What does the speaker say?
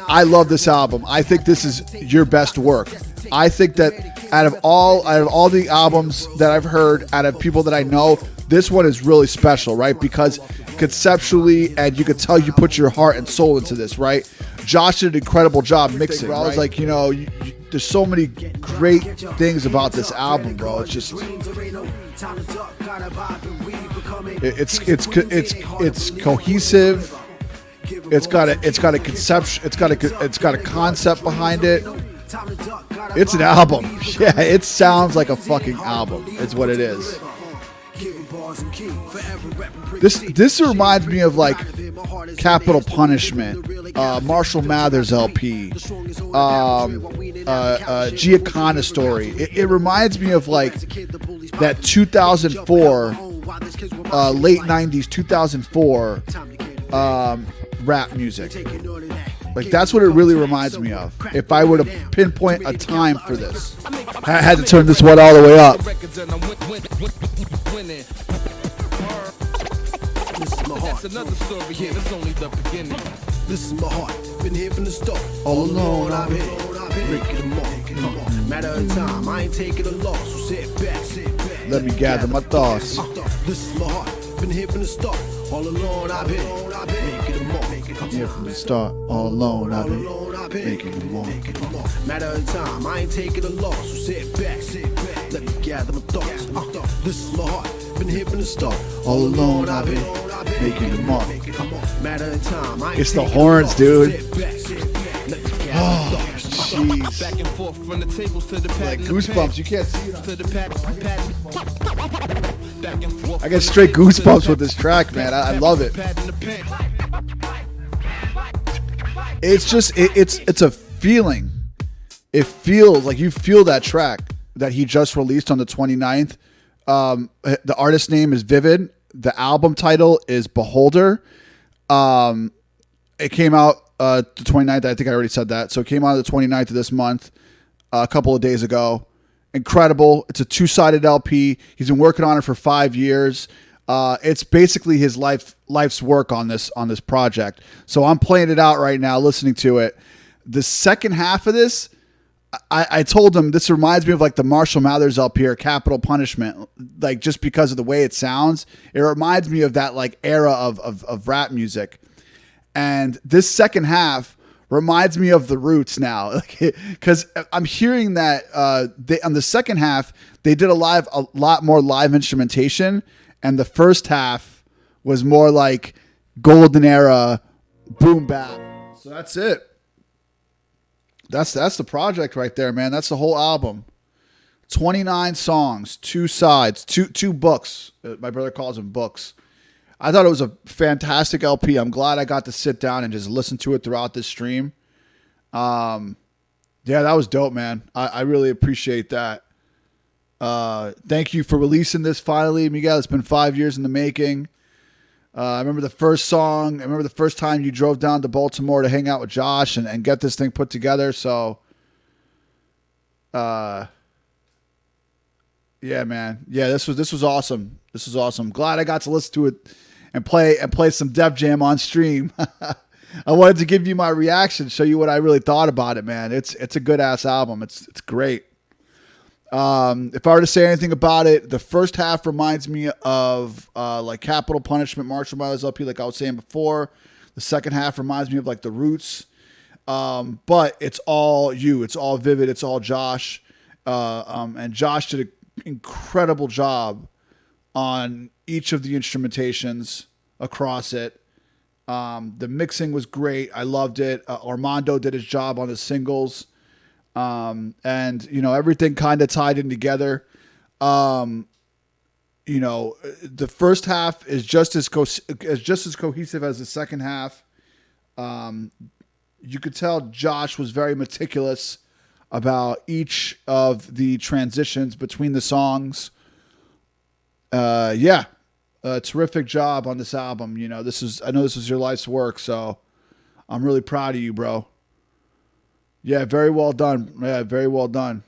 I love this album. I think this is your best work. I think that out of all the albums that I've heard, out of people that I know, this one is really special, right? Because conceptually, and you could tell you put your heart and soul into this, right? Josh did an incredible job mixing. Bro. I was like, there's so many great things about this album, bro. It's just, it's cohesive. It's got a conception. It's got a concept behind it. It's an album. Yeah, it sounds like a fucking album. It's what it is. This reminds me of like Capital Punishment, Marshall Mathers LP, Giacana Story. It reminds me of like that 2004, late 90s, 2004 rap music. Like, that's what it really reminds me of. If I were to pinpoint a time for this, I had to turn this one all the way up. That's another story here. That's only the beginning. This is my heart. Been here from the start. All alone, I've been breaking them off. Matter of time, I ain't taking a loss. So sit back. Let me gather my thoughts. This is my heart. Been here from the start. All alone, I've been making them off. Here from the start, all alone, I've been making them off. Matter of time, I ain't taking a loss. So sit back. Let me gather my thoughts. This is my heart. Been here from the start. All alone, I've been making them off. Matter of time, I ain't It's the horns, dude. Oh, jeez. Back and forth from the tables to the pad. Like goosebumps. You can't see it. To the pad. Back and forth. I get straight goosebumps with this track, man. I love it. It's just it's a feeling. It feels like you feel that track that he just released on the 29th. The artist name is Vivid. The album title is Beholder. It came out the 29th. I think I already said that. So it came out the 29th of this month, a couple of days ago. Incredible. It's a 2-sided LP. He's been working on it for 5 years. It's basically his life's work on this project. So I'm playing it out right now, listening to it. The second half of this, I told him this reminds me of like the Marshall Mathers LP or Capital Punishment, like just because of the way it sounds. It reminds me of that like era of rap music. And this second half reminds me of the Roots now, because I'm hearing that on the second half they did a lot more live instrumentation. And the first half was more like golden era boom bap. So that's it. That's the project right there, man. That's the whole album. 29 songs, 2 sides, two books. My brother calls them books. I thought it was a fantastic LP. I'm glad I got to sit down and just listen to it throughout this stream. Yeah, that was dope, man. I really appreciate that. Thank you for releasing this finally, Miguel. It's been 5 years in the making. I remember the first song. I remember the first time you drove down to Baltimore to hang out with Josh and get this thing put together. So, yeah, man. Yeah, this was awesome. This was awesome. Glad I got to listen to it and play some Def Jam on stream. I wanted to give you my reaction, show you what I really thought about it, man. It's a good ass album. It's great. If I were to say anything about it, the first half reminds me of like Capital Punishment, Marshall Mathers LP, like I was saying before. The second half reminds me of like the Roots. But it's all you. It's all Vivid. It's all Josh. And Josh did an incredible job on each of the instrumentations across it. The mixing was great. I loved it. Armando did his job on the singles. And everything kind of tied in together. The first half is just as cohesive as the second half. You could tell Josh was very meticulous about each of the transitions between the songs. Terrific job on this album. I know this was your life's work, so I'm really proud of you, bro. Yeah, very well done. Yeah, very well done.